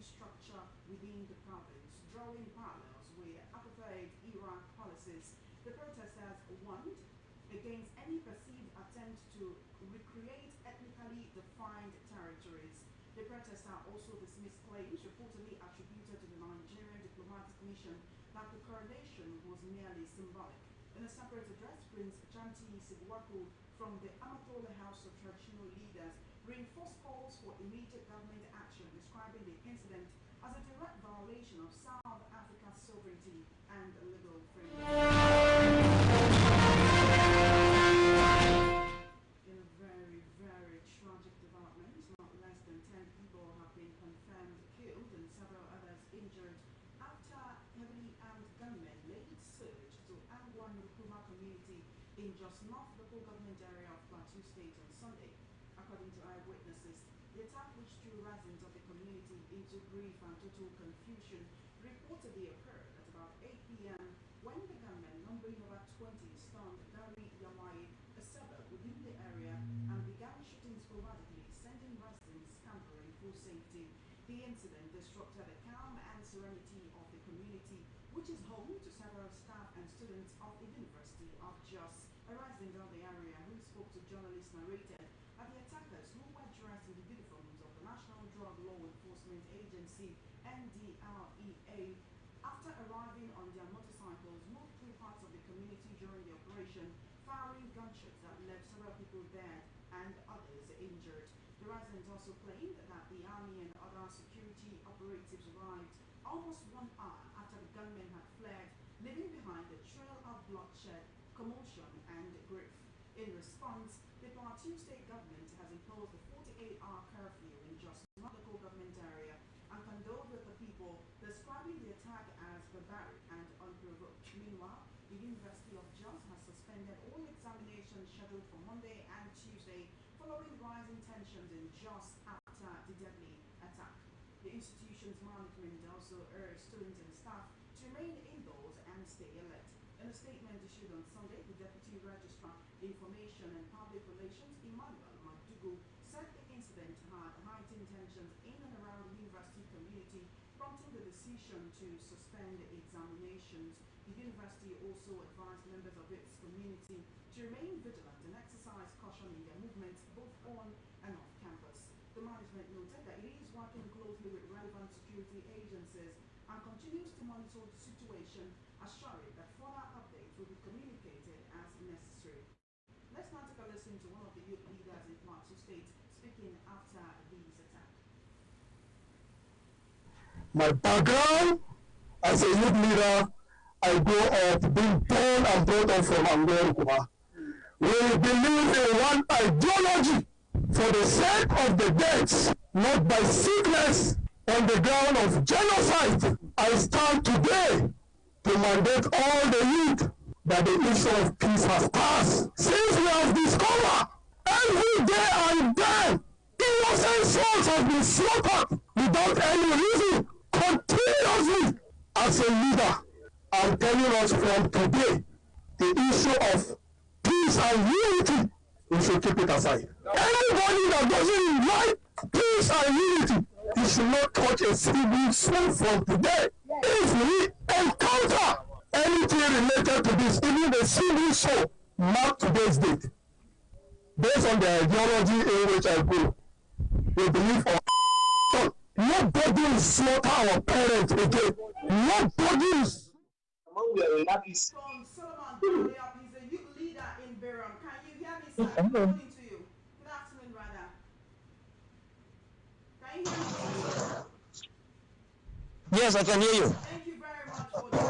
structure within the province, drawing parallels with apartheid era policies. The protesters warned against any perceived attempt to recreate ethnically defined territories. The protester also dismissed claims reportedly attributed to the Nigerian diplomatic mission that the coronation was merely symbolic. In a separate address, Prince Chanti Sigwaku from the Amatola House of Traditional Leaders reinforced calls for immediate government action, describing the incident as a direct violation of South Africa's sovereignty and legal framework. In a very, very tragic development, not less than 10 people have been confirmed killed and several others injured after heavily armed gunmen laid siege to Angwan Rukuma community in just north local government area of Plateau State on Sunday. According to eyewitnesses, the attack which threw residents of the community into grief and total confusion reportedly occurred at about 8 p.m. when the gunmen, numbering over 20, stormed Gari Yawai, a suburb within the area, and began shooting sporadically, sending residents scampering for safety. The incident disrupted the calm and serenity of the community, which is home to several staff and students of the University of Jos. A resident of the area who spoke to journalists narrated that the attackers, who were dressed in the uniforms of the National Drug Law Enforcement Agency (NDLEA), after arriving on their motorcycles, moved through parts of the community during the operation, firing gunshots that left several people dead and others injured. The residents also claimed that the army and other security operatives arrived almost 1 hour after the gunmen had fled, leaving behind a trail of bloodshed, commotion, and grief. In response, the Plateau State government has imposed a 48-hour curfew in just one local government area and condoled with the people, describing the attack as barbaric and unprovoked. Meanwhile, the University of Jos has suspended all examinations scheduled for Monday and Tuesday following rising tensions in Jos after the deadly attack. The institution's management also urged students and staff to remain indoors and stay alert. In a statement issued on Sunday, the Deputy Registrar, Information and Public Relations, Emmanuel Madugu, said the incident had heightened tensions in and around the university community, prompting the decision to suspend examinations. The university also advised members of its community to remain vigilant and exercise caution in their movements both on and off campus. The management noted that it is working closely with relevant security agencies and continues to monitor the situation, assuring that further updates will be communicated as necessary. Let's now take a listen to one of the youth leaders in Plateau State speaking after these attacks. My background as a youth leader, I grew up being born and brought up from Angwa. We believe in one ideology for the sake of the deaths, not by sickness. On the ground of genocide, I stand today to mandate all the youth that the issue of peace has passed. Since we have discovered every day and day, innocent souls have been slaughtered without any reason, continuously. As a leader, I'm telling us from today, the issue of peace and unity, we should keep it aside. Anybody that doesn't like peace and unity, he should not touch a single soul from today. If we encounter anything related to this, even a single soul, mark today's date. Based on the ideology in which I go, we believe on nobody will slaughter our parents again. Nobody is. From Solomon Daniel, he's a youth leader in Biram. Can you hear me, sir? Good morning to you. Good afternoon, rather. Can you hear me? Yes, I can hear you. Thank you very much for this.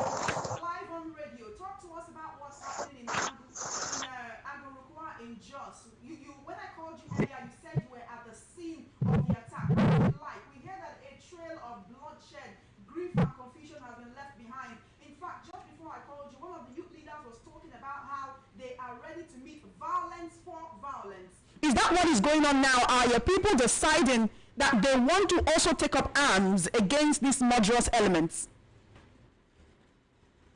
Live on radio. Talk to us about what's happening in Agorukwa in Jos. When I called you earlier, you said you were at the scene of the attack. What is it like? We hear that a trail of bloodshed, grief and confusion has been left behind. In fact, just before I called you, one of the youth leaders was talking about how they are ready to meet violence for violence. Is that what is going on now? Are your people deciding that they want to also take up arms against these murderous elements?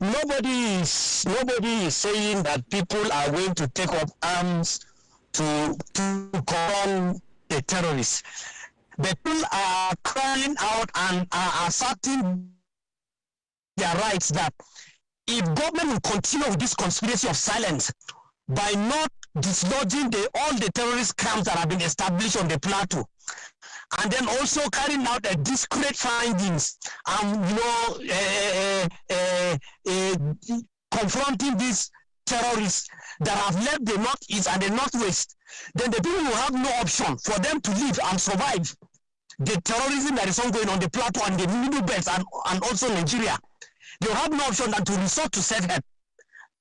Nobody is saying that people are going to take up arms to confront the terrorists. The people are crying coming out and are asserting their rights that if government will continue with this conspiracy of silence by not dislodging all the terrorist camps that have been established on the plateau, and then also carrying out a discreet findings confronting these terrorists that have left the northeast and the northwest, then the people will have no option for them to live and survive the terrorism that is ongoing on the plateau and the middle belt and also Nigeria. They have no option than to resort to self-help.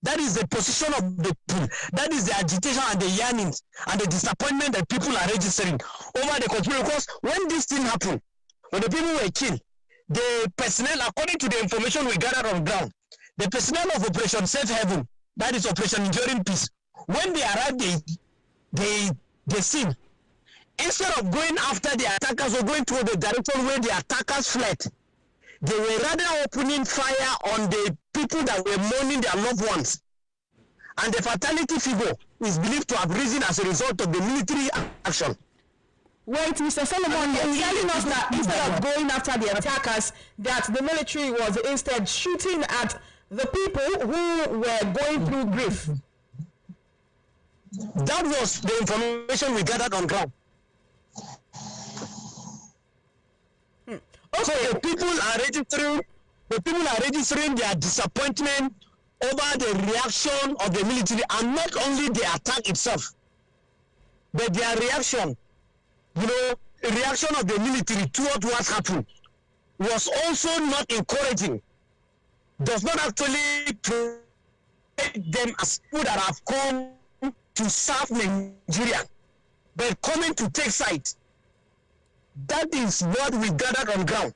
That is the position of the people. That is the agitation and the yearnings and the disappointment that people are registering over the conspiracy. Because when this thing happened, when the people were killed, the personnel, according to the information we gathered on ground, the personnel of Operation Safe Haven, that is Operation Enduring Peace, when they arrived the scene, instead of going after the attackers or going to the direction where the attackers fled, they were rather opening fire on the people that were mourning their loved ones. And the fatality figure is believed to have risen as a result of the military action. Wait, Mr. Solomon, you're telling us that instead of going after the attackers, that the military was instead shooting at the people who were going through grief. That was the information we gathered on ground. Okay. So the people are registering their disappointment over the reaction of the military, and not only the attack itself, but their reaction, reaction of the military toward what happened was also not encouraging. Does not actually present them as people that have come to serve Nigeria, but coming to take sides. That is what we gathered on ground,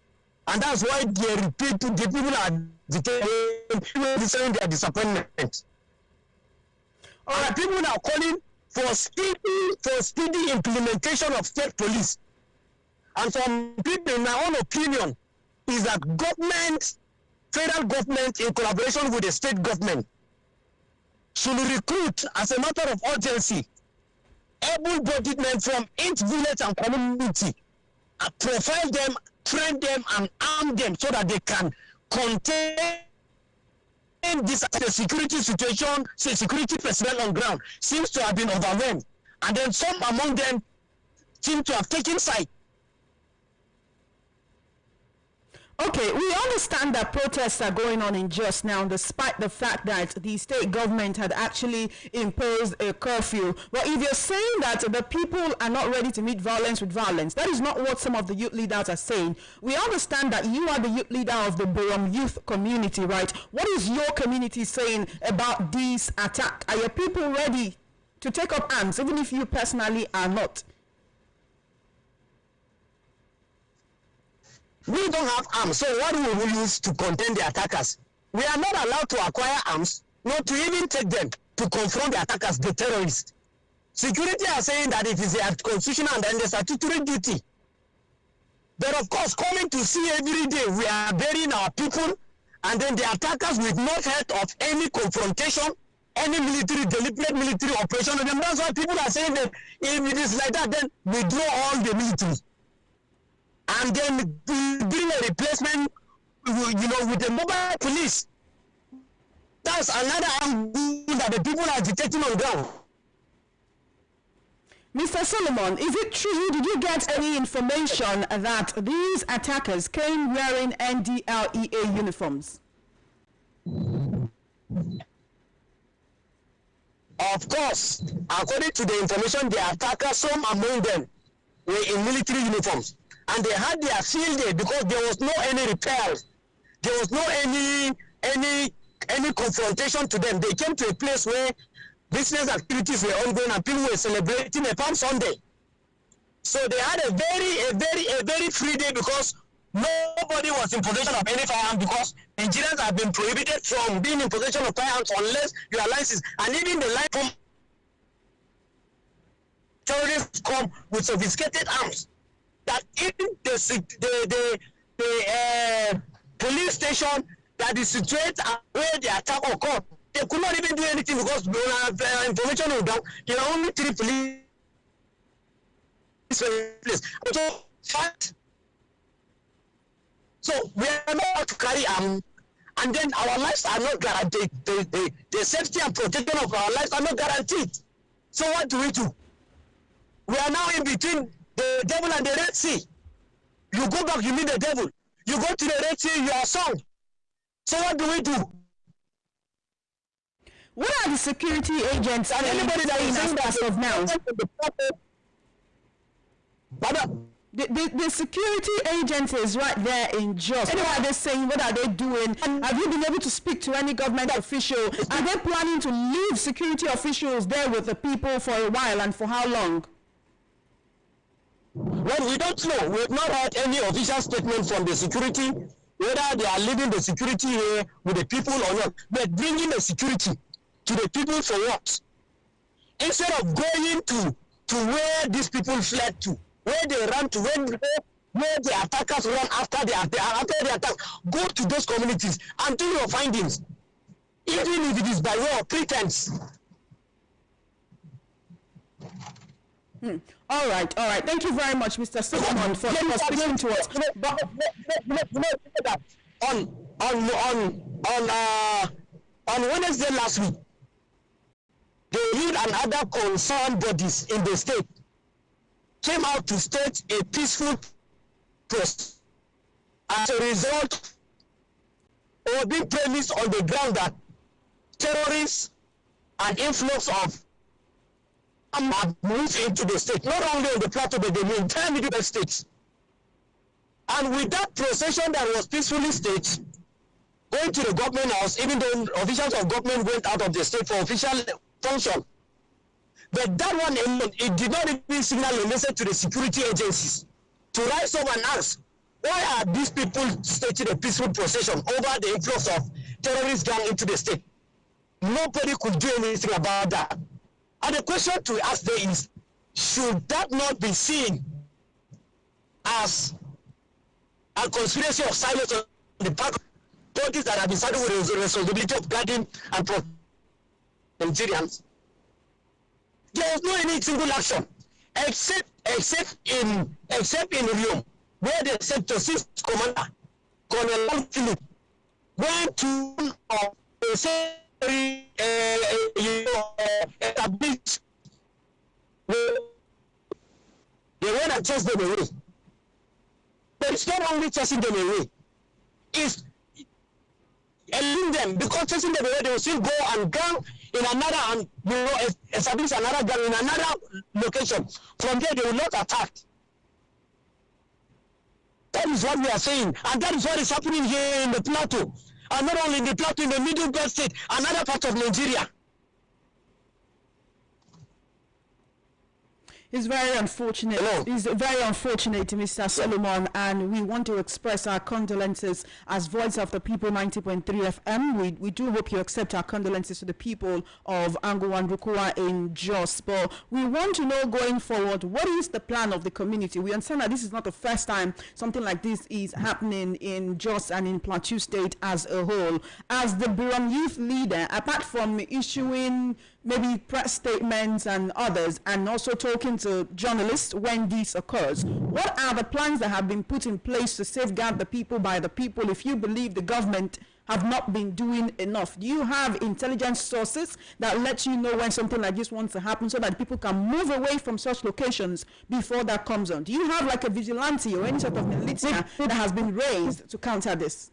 and that's why the people are declaring their disappointment. And people are calling for speedy implementation of state police. And some people, in my own opinion, is that federal government, in collaboration with the state government, should recruit, as a matter of urgency, able-bodied men from each village and community, profile them, train them, and arm them so that they can contain the security situation. Security personnel on ground seems to have been overwhelmed, and then some among them seem to have taken side. Okay, we understand that protests are going on in Jos now, despite the fact that the state government had actually imposed a curfew. But if you're saying that the people are not ready to meet violence with violence, that is not what some of the youth leaders are saying. We understand that you are the youth leader of the Borom youth community, right? What is your community saying about this attack? Are your people ready to take up arms, even if you personally are not? We don't have arms, so what will we use to contain the attackers? We are not allowed to acquire arms, not to even take them to confront the attackers, the terrorists. Security are saying that it is a constitutional and the statutory duty. But of course, coming to see every day, we are burying our people, and then the attackers with no threat of any confrontation, any deliberate military operation. And that's why people are saying that if it is like that, then withdraw all the military. And then bring a replacement, with the mobile police. That's another angle that the people are agitating on ground. Mr. Solomon, is it true, did you get any information that these attackers came wearing NDLEA uniforms? Of course, according to the information, the attackers, some among them were in military uniforms. And they had their field day because there was no any repairs. There was no any confrontation to them. They came to a place where business activities were ongoing and people were celebrating a Palm Sunday. So they had a very free day because nobody was in possession of any firearm, because Nigerians have been prohibited from being in possession of firearms unless you are licensed. And even the life from terrorists come with sophisticated arms. That even the police station that is situated where the attack occurred, they could not even do anything because information was down. There are only 3 police. So fact So we are not allowed to carry and then our lives are not guaranteed. The safety and protection of our lives are not guaranteed. So what do? We are now in between the devil and the Red Sea. You go back, you meet the devil. You go to the Red Sea, you are sunk. So what do? What are the security agents and anybody that is saying that as of now? The security agent is right there in Jos. What are they saying? What are they doing? Have you been able to speak to any government official? Are they planning to leave security officials there with the people for a while, and for how long? Well, we don't know. We have not heard any official statement from the security, whether they are leaving the security here with the people or not. But bringing the security to the people for what? Instead of going to where these people fled to, where they ran to, where the attackers run after the attack, go to those communities and do your findings, even if it is by way of pretense. All right. Thank you very much, Mr. Solomon, for speaking to us. On Wednesday last week, the lead and other concerned bodies in the state came out to state a peaceful protest. As a result, it was being premised on the ground that terrorists and influx of have moved into the state, not only on the plateau, but the entire Middle states. And with that procession that was peacefully staged, going to the government house, even though officials of government went out of the state for official function, but that one alone, it did not even signal a message to the security agencies to rise up and ask, why are these people staging a peaceful procession over the influx of terrorist gang into the state? Nobody could do anything about that. And the question to ask there is, should that not be seen as a conspiracy of silence on the part of parties that have been saddled with the responsibility of guarding and protecting Nigerians? There was no any single action, except in Rome, where the sector 6 commander, Colonel Philip, went to established. They went and chased them away. But it's not only chasing them away, it's eluding them, because chasing them away, they will still go and gang in another, and establish another gang in another location. From there, they will not attack. That is what we are saying, and that is what is happening here in the plateau, and not only in the plateau, in the Middle Belt state, another part of Nigeria. It's very unfortunate. Hello. It's very unfortunate, Mr. Solomon, and we want to express our condolences as Voice of the People 90.3 FM. We do hope you accept our condolences to the people of Angowan Rukua in Jos. But we want to know, going forward, what is the plan of the community? We understand that this is not the first time something like this is happening in Jos and in Plateau State as a whole. As the Biram youth leader, apart from issuing maybe press statements and others, and also talking to journalists when this occurs, what are the plans that have been put in place to safeguard the people by the people, if you believe the government have not been doing enough? Do you have intelligence sources that let you know when something like this wants to happen, so that people can move away from such locations before that comes on? Do you have like a vigilante or any sort of militia that has been raised to counter this?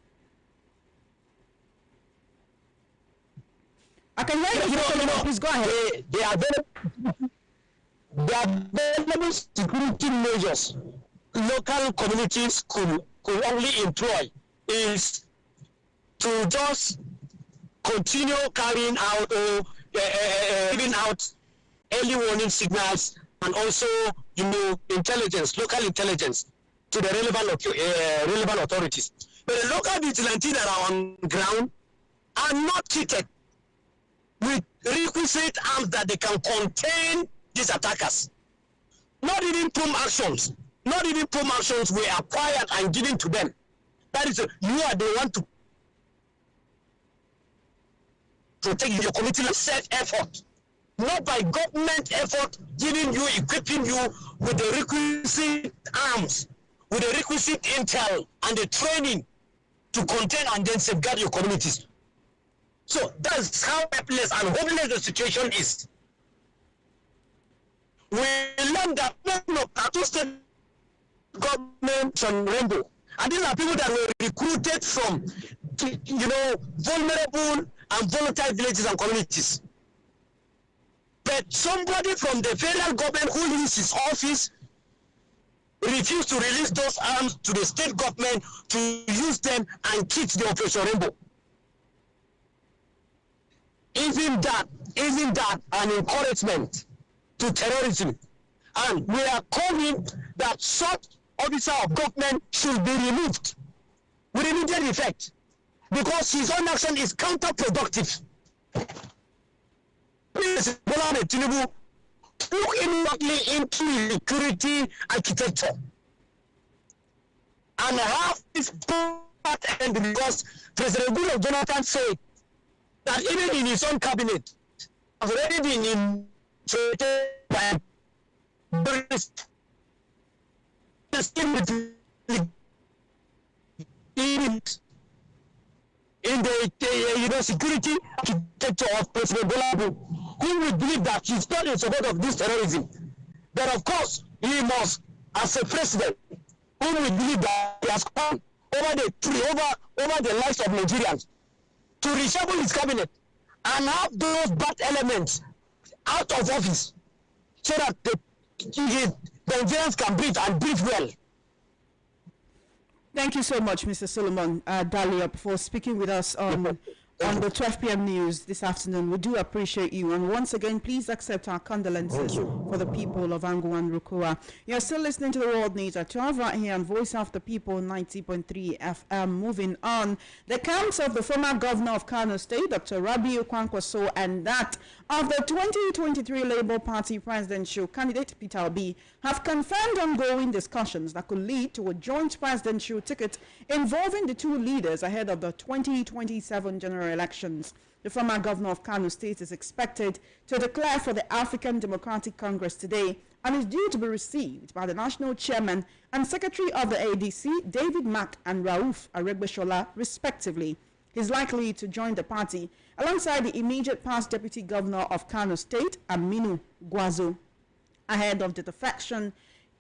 I can hear you. Please go ahead. They are available security measures local communities could only employ is to just continue carrying out or giving out early warning signals, and also intelligence, local intelligence to the relevant authorities. But the local vigilantes that are on ground are not treated with requisite arms that they can contain these attackers. Not even POM actions were acquired and given to them. That is, you are the one to protect your community. Self-effort, not by government effort, equipping you with the requisite arms, with the requisite intel and the training to contain and then safeguard your communities. So that's how helpless and hopeless the situation is. We learned that no, Plateau State government on Rainbow, and these are people that were recruited from, vulnerable and volatile villages and communities. But somebody from the federal government who leaves his office refused to release those arms to the state government to use them and kick the Operation Rainbow. Isn't that an encouragement to terrorism? And we are calling that such officer of government should be removed with immediate effect, because his own action is counterproductive. Please, Bola Tinubu, look immediately into security architecture and have this part end, because President Goodluck Jonathan said that even in his own cabinet has already been infiltrated by terrorists. In the security architecture of President Bola, who will believe that he's not in support of this terrorism. But of course, he must, as a president, who will believe that he has come over the lives of Nigerians, to reshuffle his cabinet and have those bad elements out of office, so that the Nigerians can breathe and breathe well. Thank you so much, Mr. Solomon Daliop, for speaking with us on the 12 p.m. news this afternoon. We do appreciate you. And once again, please accept our condolences for the people of Angu and Rukua. You're still listening to the World News at 12 right here on Voice of the People 90.3 FM. Moving on, the camps of the former governor of Kano State, Dr. Rabiu Kwankwaso, and that of the 2023 Labour Party presidential candidate, Peter Obi, have confirmed ongoing discussions that could lead to a joint presidential ticket involving the two leaders ahead of the 2027 general elections. The former governor of Kano State is expected to declare for the African Democratic Congress today and is due to be received by the national chairman and secretary of the ADC, David Mack and Rauf Aregbesola, respectively. He's likely to join the party alongside the immediate past deputy governor of Kano State, Aminu Gwazo. Ahead of the defection,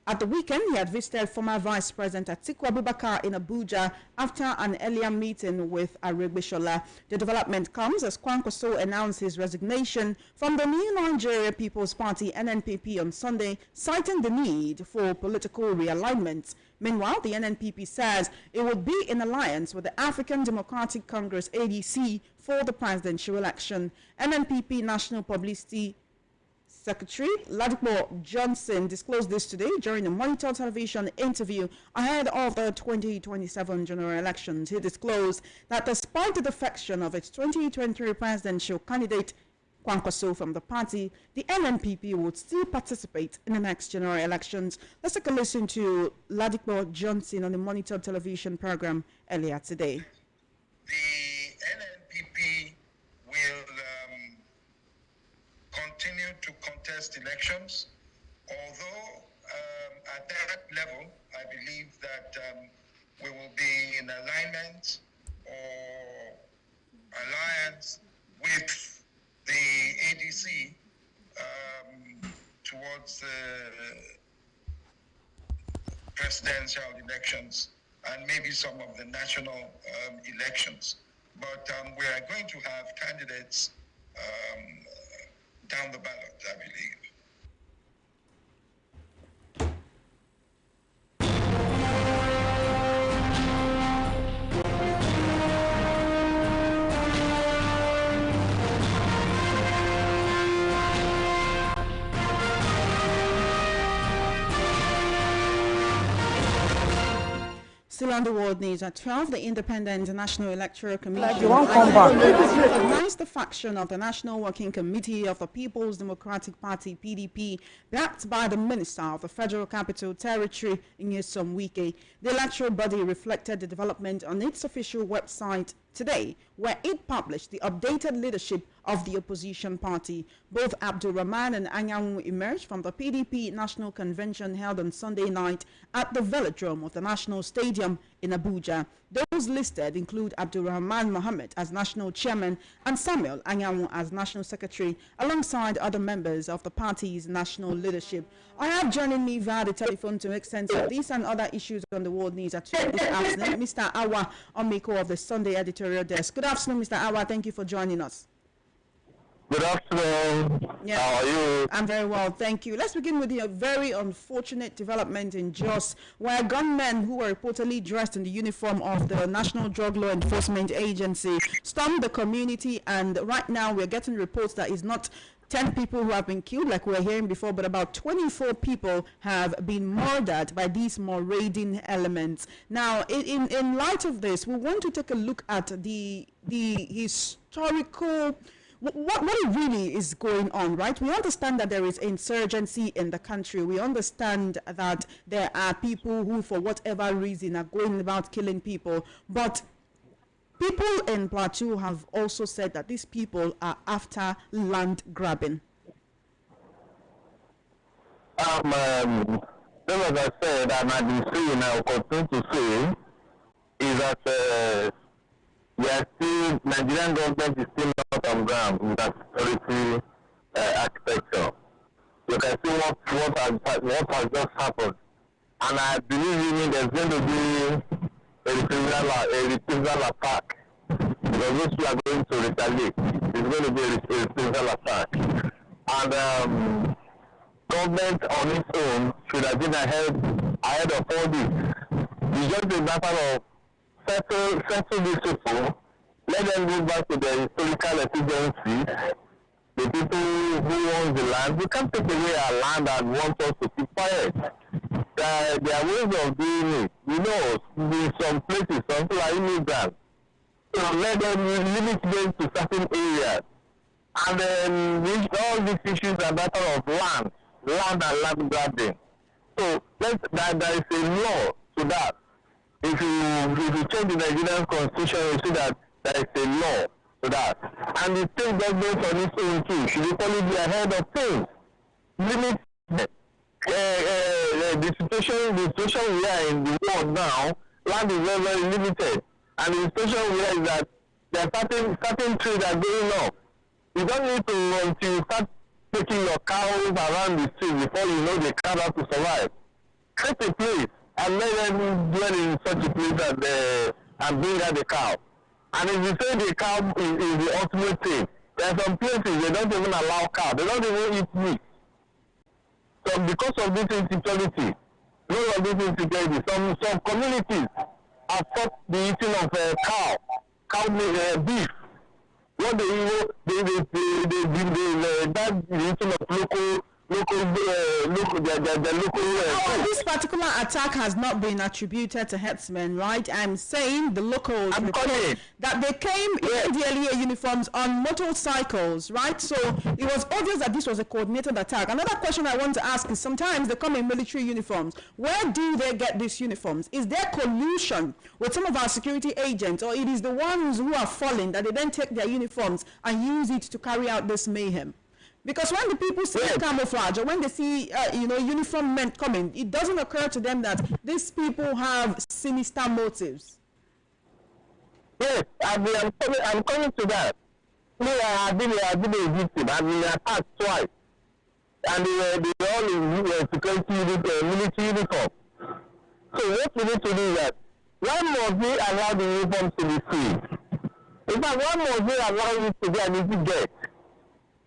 at the weekend, he had visited former Vice President Atiku Abubakar in Abuja after an earlier meeting with Aregbesola. The development comes as Kwankwaso announced his resignation from the New Nigeria People's Party (NNPP) on Sunday, citing the need for political realignment. Meanwhile, the NNPP says it would be in alliance with the African Democratic Congress (ADC) for the presidential election. NNPP National Publicity Secretary Ladipo Johnson disclosed this today during a Monitor television interview ahead of the 2027 general elections. He disclosed that despite the defection of its 2023 presidential candidate Kwankwaso from the party, the NNPP would still participate in the next general elections. Let's take a listen to Ladipo Johnson on the Monitor television program earlier today. The NNPP will continue to contest elections, although at that level, I believe that we will be in alignment or alliance with the ADC towards presidential elections and maybe some of the national elections. But we are going to have candidates down the ballot, I believe. Still on the World News at 12, the Independent National Electoral Commission recognized the faction of the National Working Committee of the People's Democratic Party (PDP), backed by the Minister of the Federal Capital Territory, Nyesom Wike. The electoral body reflected the development on its official website today, where it published the updated leadership of the opposition party. Both Abdulrahman and Anyanwu emerged from the PDP National Convention held on Sunday night at the Velodrome of the National Stadium in Abuja. Those listed include Abdulrahman Mohammed as National Chairman and Samuel Anyanwu as National Secretary, alongside other members of the party's national leadership. I have joining me via the telephone to make sense of these and other issues on the world news at this afternoon, Mr. Awa Omiko of the Sunday editorial desk. Good afternoon, Mr. Awa. Thank you for joining us. Good afternoon. Yeah. How are you? I'm very well, thank you. Let's begin with the very unfortunate development in Jos, where gunmen who were reportedly dressed in the uniform of the National Drug Law Enforcement Agency stormed the community, and right now we're getting reports that it's not 10 people who have been killed like we were hearing before, but about 24 people have been murdered by these marauding elements. Now, in light of this, we want to take a look at the historical, what really is going on, right? We understand that there is insurgency in the country. We understand that there are people who, for whatever reason, are going about killing people. But people in Plateau have also said that these people are after land grabbing. Then as I said, and I've been saying, I will continue to say, is that we are still, Nigerian government is still not on ground with that security architecture. You can see what has just happened. And I believe there's going to be a reprisal attack. Because those who are going to retaliate, it's going to be a reprisal attack. And government on its own should have been ahead of all this. It's just a matter of settle these people, let them go back to their historical exigency, the people who own the land. We can't take away our land and want us to keep quiet. There are ways of doing it. You know, in some places, some people are immigrants. So let them limit them to certain areas. And then all these issues are a matter of land and land grabbing. So there is a law to that. If you check the Nigerian Constitution, you see that there is a law to that. And the state government on its own too should equally be ahead of things. Limit the situation we are in the world now, land is very, very limited. And the situation we are is that there are certain trees that are going off. You don't need to until you start taking your cows around the street before you know they can't have to survive. Create a place and let them dwell in such a place and bring out the cow. And if you say the cow is the ultimate thing, there are some places they don't even allow cow. They don't even eat meat. So because of this insecurity, some communities have fought the eating of cow beef. What they that the eating of this particular attack has not been attributed to herdsmen, right? I'm saying the locals that they came in the earlier uniforms on motorcycles, right? So it was obvious that this was a coordinated attack. Another question I want to ask is, sometimes they come in military uniforms. Where do they get these uniforms? Is there collusion with some of our security agents, or it is the ones who are falling that they then take their uniforms and use it to carry out this mayhem? Because when the people see camouflage, or when they see, uniformed men coming, it doesn't occur to them that these people have sinister motives. Yes, I'm coming to that. Me, I've been a victim. I've been attacked twice. And they all in security military uniform. So what we need to do is that, why must we allow the uniforms to be free? In fact, why must we allow it to be an easy get?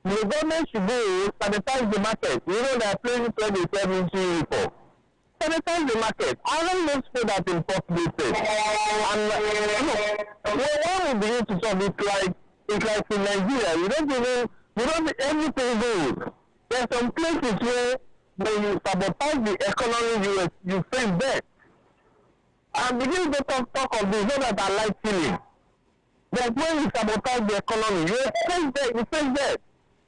The government should go sanitize the market. You know, there are places where they sell military uniform. Sanitize the market. I don't know for that in possible place. And when we begin to solve it, it's like in Nigeria, you don't everything goes. There are some places where when you sabotage the economy, you face death. And begin to talk of this, not that I like killing. But when you sabotage the economy, you face death.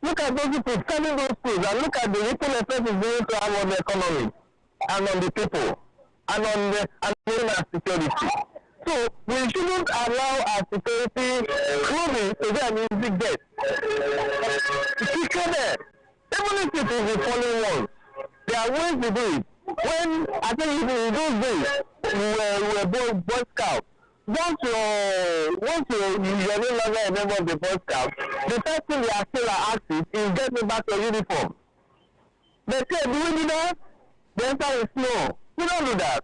Look at those people selling those things, and look at the ripple effect it's going to have on the economy and on the people and on the security. So we shouldn't allow our security clothing to be an easy get. Secure them. Even if it is the following ones, there are ways to do it. When I think even in those days, we were Boy Scouts. Once you're no longer a member of the Boy Scouts, the first thing they are still asking is getting back your uniform. They say, do we do that? The answer is no. We don't do that.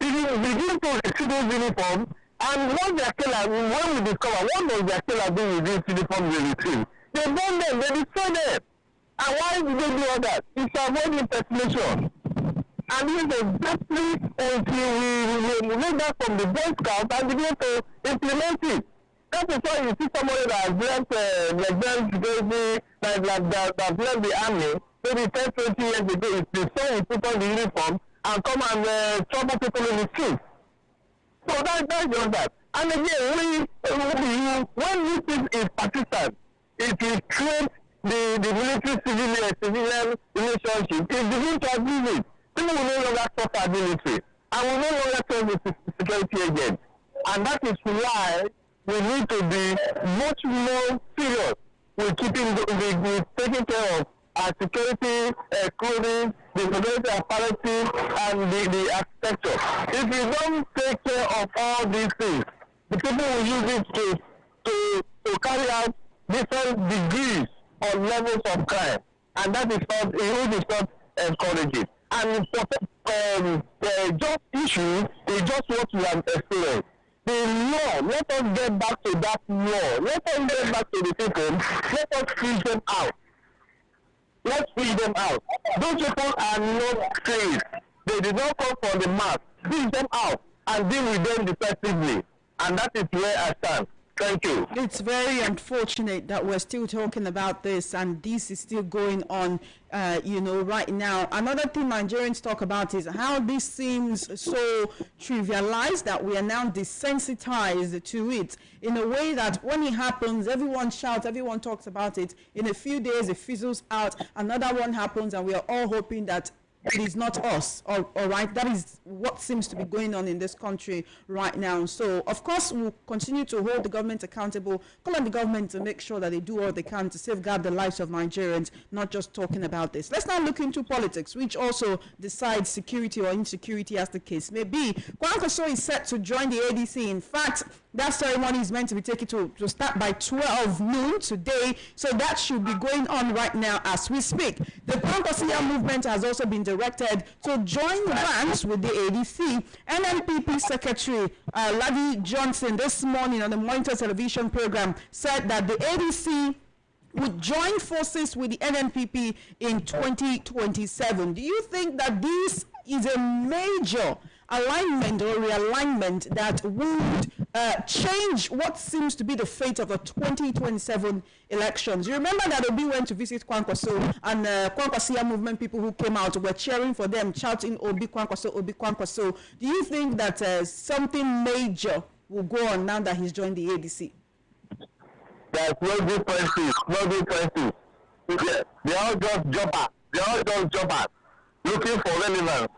We begin to receive those uniforms, and once they are still, when we discover what does they are still doing with these uniforms they retrieve, they burn them, they destroy them. And why do they do all that? It's to avoid impersonation. And this is exactly until we remove that from the Boy Scouts and begin to implement it. That is why you see somebody that has left security, that left the army, maybe 10, 20 years ago, it's the same he put on the uniform and come and trouble people in the streets. So that's just that. And again, when this thing is persistent, it will create the military-civilian relationship. It begins to abuse it. People will no longer trust our military, and will no longer trust the security agents. And that is why we need to be much more serious with taking care of our security clothing, the security apparatus, and the architecture. If we don't take care of all these things, the people will use it to carry out different degrees or levels of crime, and that is not encouraging. And just issues is just what we have experienced. The law, let us get back to that law. Let us get back to the people. Let us freeze them out. Let's free them out. Those people are not slaves. They did not come from the mass. Freeze them out and deal with them defensively. And that is where I stand. Thank you. It's very unfortunate that we're still talking about this and this is still going on, right now. Another thing Nigerians talk about is how this seems so trivialized that we are now desensitized to it in a way that when it happens, everyone shouts, everyone talks about it. In a few days, it fizzles out. Another one happens and we are all hoping that it is not us, all right? That is what seems to be going on in this country right now. So, of course, we'll continue to hold the government accountable, call on the government to make sure that they do all they can to safeguard the lives of Nigerians, not just talking about this. Let's now look into politics, which also decides security or insecurity as the case may be. Kwankwaso is set to join the ADC. In fact, that ceremony is meant to be taken to start by 12 noon today, so that should be going on right now as we speak. The Kwankwaso movement has also been directed to join ranks with the ADC. NNPP Secretary Ladi Johnson this morning on the Monitor television program said that the ADC would join forces with the NNPP in 2027. Do you think that this is a major alignment or realignment that would change what seems to be the fate of the 2027 elections? You remember that Obi went to visit Kwankwaso, and Kwankwaso movement people who came out were cheering for them, shouting Obi Kwankwaso, Obi Kwankwaso. Do you think that something major will go on now that he's joined the ADC? There's no differences. They are all just jobbers looking for relevance.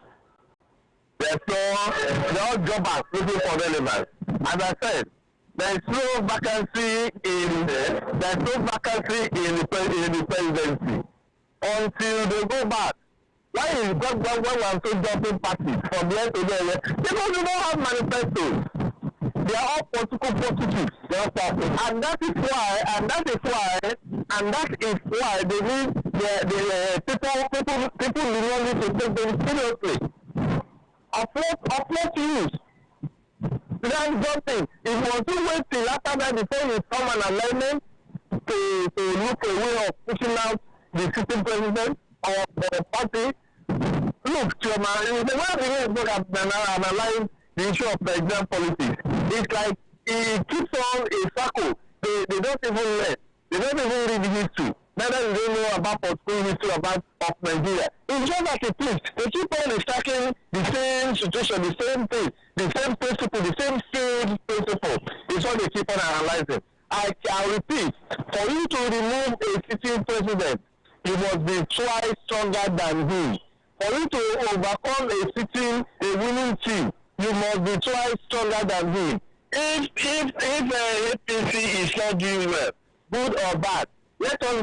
They're all jobbers looking for relevance. As I said, there's no vacancy in the presidency until they go back. Why is God so jumping parties from here to there? Because they don't have manifestos. They are all political prostitutes. And that is why they need the people need to take them seriously. Of what use? That's something. If you want to wait till after that before you form an alignment to look a way of pushing out the sitting president or the party, look, Chairman, the way we look at analyze the issue of the exam politics, it's like it keeps on a circle. They don't even learn. They don't even read history. Neither do they know about political history of Nigeria. It's just like a twist. They keep on attacking the same situation, the same thing, the same principle, the same same principle. It's what they keep on analyzing. I repeat, for you to remove a sitting president, you must be twice stronger than him. For you to overcome a winning team, you must be twice stronger than him. If APC is not doing well, good or bad, let us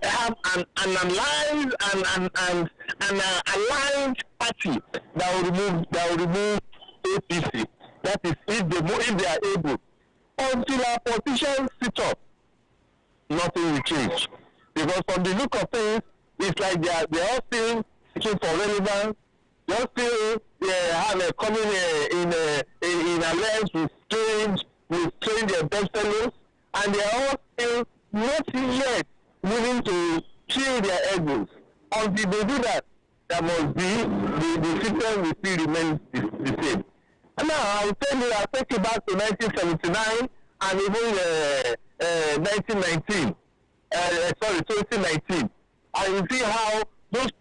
have an analyzed and aligned party that will remove APC. That is, if they are able. Until our politicians sit up, nothing will change. Because from the look of things, it's like they are all still seeking for relevance. They all still have coming in alliance with strange bedfellows, and they are all still not yet willing to kill their egos. Until they do that, there must be the system will still remain the same. And now I'll tell you, I'll take you back to 1979 and even 1919. 2019. And you see how those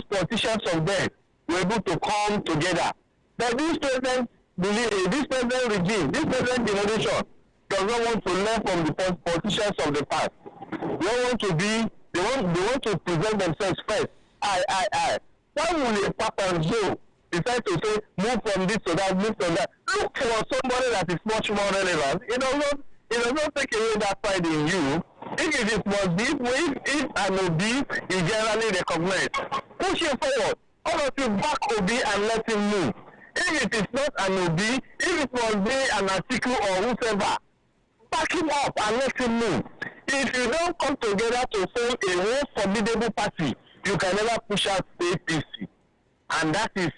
politicians of then were able to come together. But this present regime, this present generation does not want to learn from the politicians of the past. They want to present themselves first. I. Why will a Papa Joe decide to say move from this to that, move from that? Look for somebody that is much more relevant. It does not take away that pride in you. If it must be, if an OB is generally recognized, push it forward. All of you back OB and let him move. If it is not an OB, if it must be an article or whoever, back him up and let him move. If you don't come together to form a whole formidable party, you can never push out APC. And that is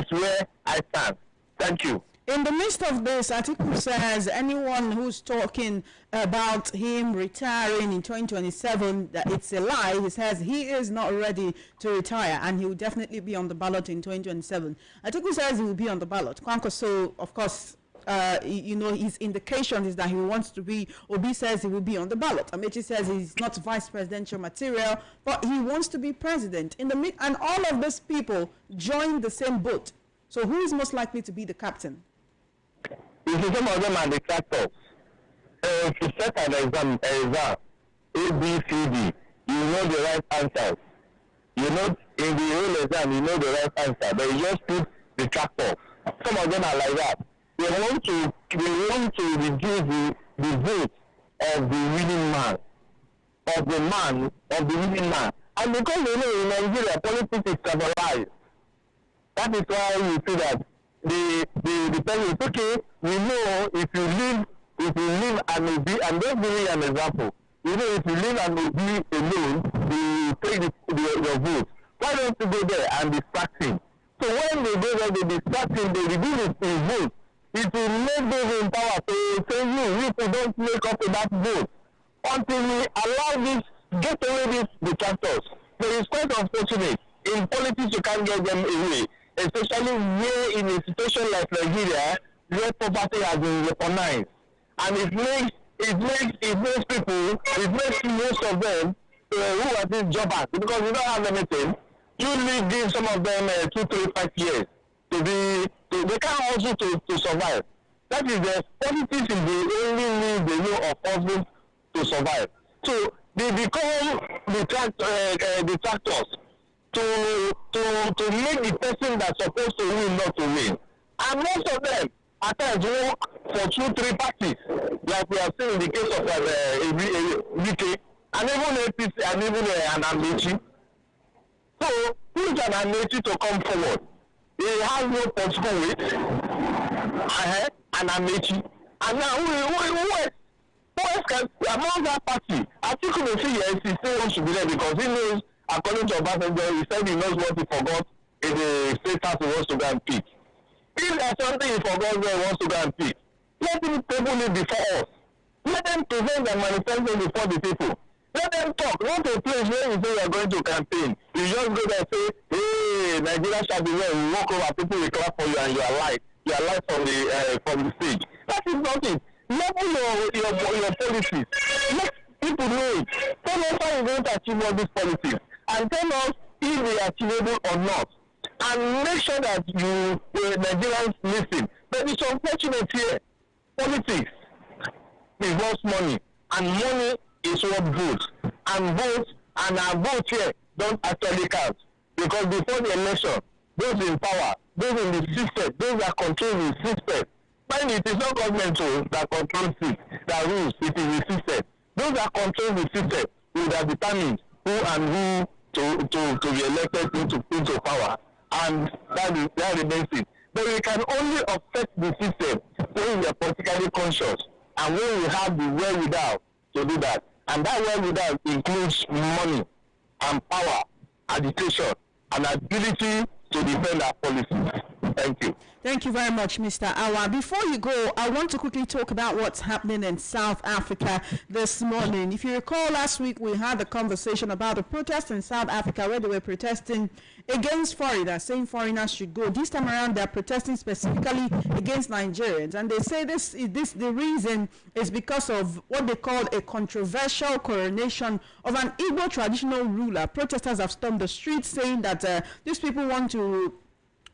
where I stand. Thank you. In the midst of this, Atiku says anyone who's talking about him retiring in 2027, that it's a lie. He says he is not ready to retire and he will definitely be on the ballot in 2027. Atiku says he will be on the ballot. Kwankwaso, of course, his indication is that he wants to be, Obi says he will be on the ballot. Amechi says he's not vice presidential material, but he wants to be president. And all of these people join the same boat. So who is most likely to be the captain? You see, some of them are detractors. If you set an exam, A, B, C, D, you know the right answers. You know, in the whole exam, you know the right answer, but you just put detractors. Some of them are like that. They want to reduce the vote of the winning man, of the winning man. And because you know in Nigeria, politics is tribalized. That is why you see that the person is okay. We know if you leave an OB, and just give me an example. You know, if you leave an OB alone, you take your vote. Why don't you go there and distract him? So when they go there, they distract him, they reduce his vote. It will make those in power to say you don't make up enough vote until we allow this, get away these detractors. So it's quite unfortunate. In politics, you can't get them away, especially where in a situation like Nigeria, where poverty has been weaponized. And it makes most of them who are these jobbers, because we don't have anything. You give some of them 2, 3, 5 years to be. They can't also to survive. That is the politics is the only means they know of husband to survive. So they become detractors to make the person that's supposed to win not to win. And most of them at times work for 2, 3 parties, like we have seen in the case of UK, and even APC and even an Amechi. So who is an Amechi to come forward? He has no political weight, and Amechi. And now who else can, among that party, I think we see yes, he still wants to be there because he knows, according to Obasanjo, he said he knows what he forgot in the state house he wants to go and pick. If there's something he forgot where he wants to go and pick, let him table it before us. Let them present their manifesto before the people. Let them talk, not a place where you say you are going to campaign. You just go there and say, hey, Nigeria shall be well. You walk over, people will clap for you and you are live. You are live from the stage. That is not it. Level your policies. Let people know it. Tell us how you're going to achieve all these policies. And tell us if they are achievable or not. And make sure that Nigerians listen. But it's unfortunate here. Politics involves money. And money is what votes. And our votes here don't actually count. Because before the election, those in power those in the system, those that control the system. Mind it is not government that controls it, that rules, it is the system. Those that control the system will have determined who and who to be elected into power, and that remains it. But we can only affect the system when we are politically conscious and when we have the wherewithal to do that. And that wherewithal includes money and power, education, and ability to defend our policies. Thank you. Thank you very much, Mr. Awa. Before you go, I want to quickly talk about what's happening in South Africa this morning. If you recall, last week we had a conversation about the protest in South Africa where they were protesting against foreigners, saying foreigners should go. This time around, they're protesting specifically against Nigerians. And they say the reason is because of what they call a controversial coronation of an Igbo traditional ruler. Protesters have stormed the streets saying that these people want to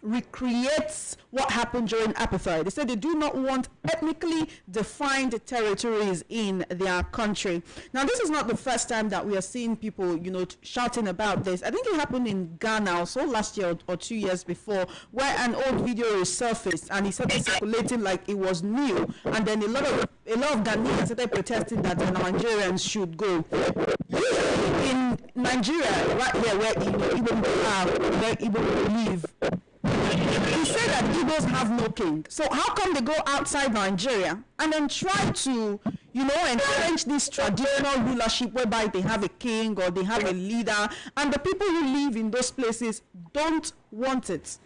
recreates what happened during apartheid. They said they do not want ethnically defined territories in their country. Now, this is not the first time that we are seeing people, shouting about this. I think it happened in Ghana also last year or 2 years before, where an old video resurfaced and it started circulating like it was new, and then a lot of Ghanaians started protesting that the Nigerians should go. Usually in Nigeria, right here where Igbo live, he said that Igbos have no king. So how come they go outside Nigeria and then try to, entrench this traditional rulership whereby they have a king or they have a leader, and the people who live in those places don't want it?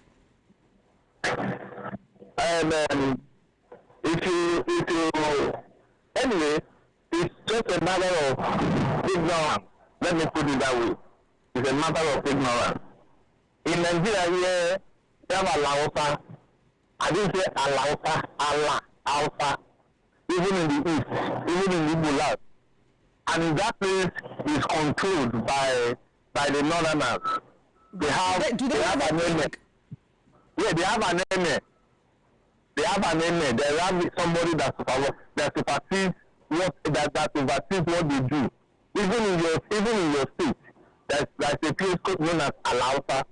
And anyway, it's just a matter of ignorance. Let me put it that way. It's a matter of ignorance. In Nigeria here, they have Alausa. I didn't say Alausa, Alausa. Even in the east, even in the Bulat. And that place is controlled by the northerners. They have an enemy. Yeah, they have an enemy. They have an enemy. They have somebody that supersees that oversees what they do. Even in your state, there's a place known as Alausa.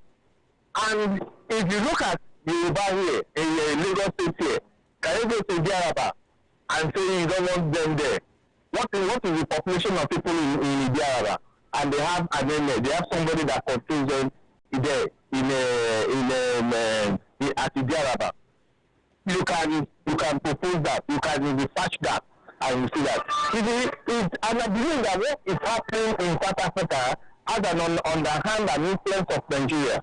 And if you look at Yoruba here, in Lagos State here, can you go to Diaraba and say you don't want them there? What is the population of people in Diaraba? And they have an enemy. They have somebody that controls them there at Diaraba. You can propose that. You can research that, and you see that. And I believe that what is happening in South Africa has an underhand and influence of Nigeria.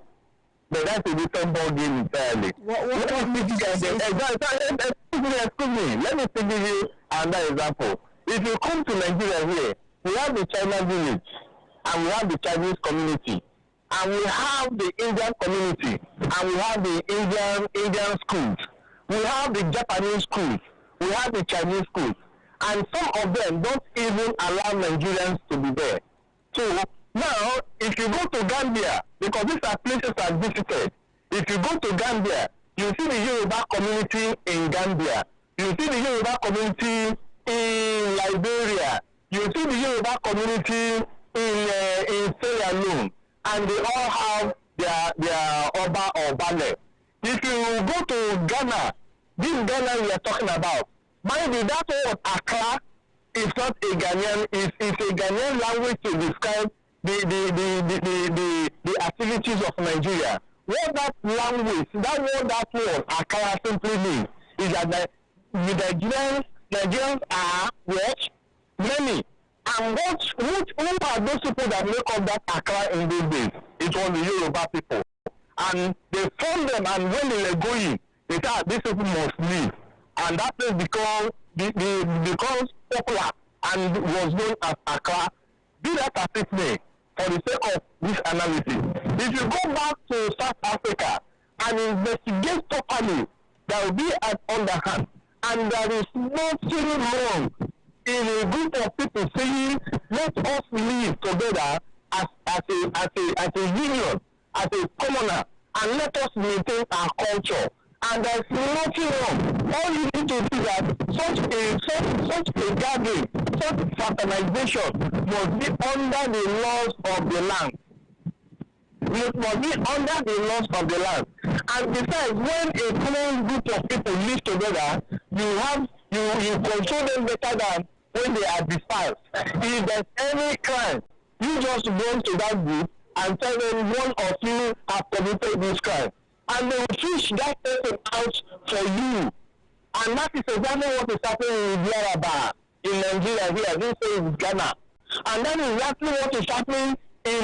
But that's a different ball game entirely. Excuse me. Let me give you another example. If you come to Nigeria here, we have the China village, and we have the Chinese community, and we have the Indian community, and we have the Indian schools, we have the Japanese schools, we have the Chinese schools, and some of them don't even allow Nigerians to be there. So now, if you go to Gambia, because these are places I've visited, if you go to Gambia, you see the Yoruba community in Gambia, you see the Yoruba community in Liberia, you see the Yoruba community in Sierra Leone, and they all have their Oba or Bale. If you go to Ghana, this Ghana we are talking about, mind you, that word Accra is not a Ghanaian, it's a Ghanaian language to describe the activities of Nigeria. What that language, that word Accra simply means is that the Nigerians are what? Many. And who are those people that make up that Accra in those days? It was the Yoruba people. And they formed them, and when they were going, they said these people must leave. And that place becomes popular and was known as Accra. Do that as it may, for the sake of this analysis. If you go back to South Africa and investigate properly, there will be an underhand. And there is nothing wrong in a group of people saying, let us live together as a union, as a commoner, and let us maintain our culture. And there's nothing wrong. All you need to do is that such a gathering, such fraternization must be under the laws of the land. You must be under the laws of the land. And besides, when a common group of people live together, you control them better than when they are dispersed. If there's any crime, you just go to that group and tell them one of you have committed this crime. And they will fish that person out for you. And that is exactly what is happening in Yaraba, in Nigeria here, this is Ghana. And that is exactly what is happening in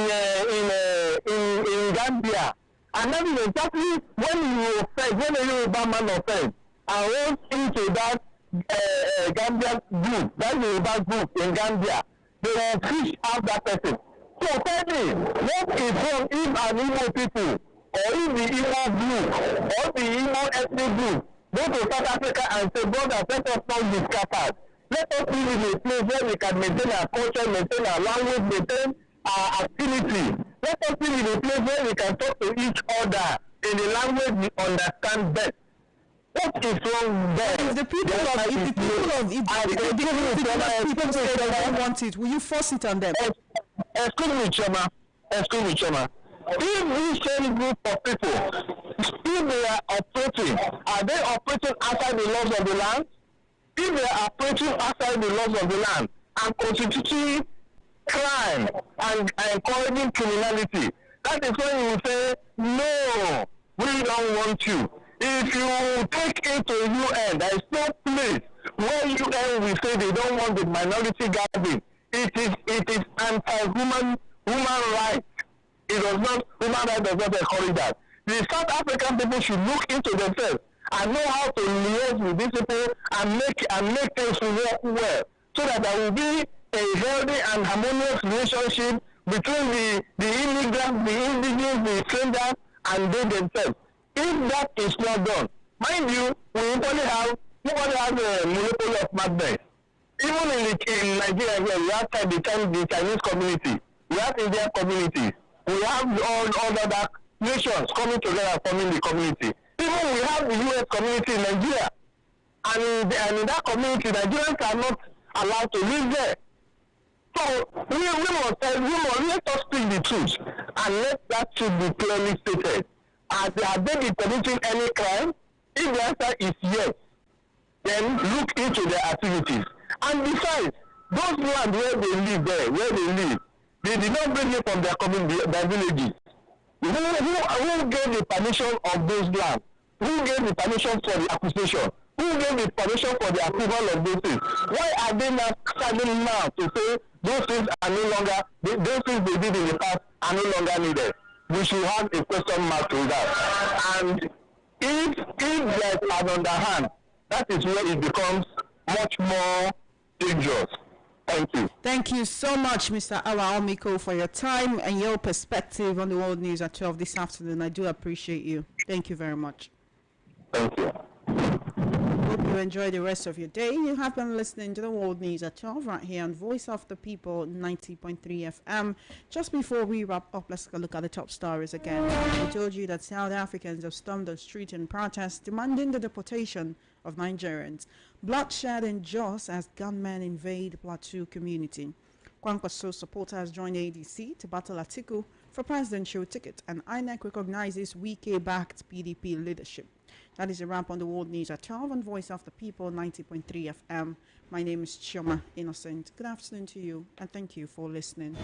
Gambia. And that is exactly when you offend, when a Yoruba man offends and runs into that Gambia group, that Yoruba group in Gambia, they will fish out that person. So tell me, what is wrong if an Igbo people, or if the Igbo group, or the Igbo ethnic group, go to South Africa and say, brother, let us not be scattered. Let us live in a place where we can maintain our culture, maintain our language, maintain our activity. Let us live in a place where we can talk to each other in the language we understand best. What is wrong there? If the people say they don't want it, will you force it on them? Excuse me, Choma. If this same group of people, if they are they operating outside the laws of the land? If they are operating outside the laws of the land and constituting crime and encouraging criminality, that is when you say, no, we don't want you. If you take it to UN, there is no place where UN will say they don't want the minority gathering. It is anti-human rights. Human rights does not encourage that. The South African people should look into themselves and know how to liaise with these people and make things work well, so that there will be a healthy and harmonious relationship between the immigrants, the indigenous, the strangers, and they themselves. If that is not done, mind you, nobody has a monopoly of madness. Even in Nigeria here, we have the Chinese community, we have Indian communities, we have all other nations coming together forming the community. Even we have the US community in Nigeria, and in that community, Nigerians are not allowed to live there. So we must let us speak the truth and let that truth be clearly stated. Have they been committing any crime? If the answer is yes, then look into their activities. And besides, those land where they live, they did not bring it from their community, their villages. Who gave the permission of those lands? Who gave the permission for the acquisition? Who gave the permission for the approval of those things? Why are they not standing now to say those things are no longer, those things they did in the past are no longer needed? We should have a question mark to that. And if there's an underhand, that is where it becomes much more dangerous. Thank you. Thank you so much, Mr. Awa Omiko, for your time and your perspective on the World News at 12 this afternoon. I do appreciate you. Thank you very much. Thank you. Hope you enjoy the rest of your day. You have been listening to the World News at 12 right here on Voice of the People 90.3 FM. Just before we wrap up, let's look at the top stories again. We told you that South Africans have stormed the street in protest demanding the deportation of Nigerians. Bloodshed in Jos as gunmen invade Plateau community. Kwankwaso supporters join ADC to battle Atiku for presidential ticket, and INEC recognizes Wike-backed PDP leadership. That is a wrap on the World News at 12 on Voice of the People 90.3 FM. My name is Chioma Innocent. Good afternoon to you, and thank you for listening.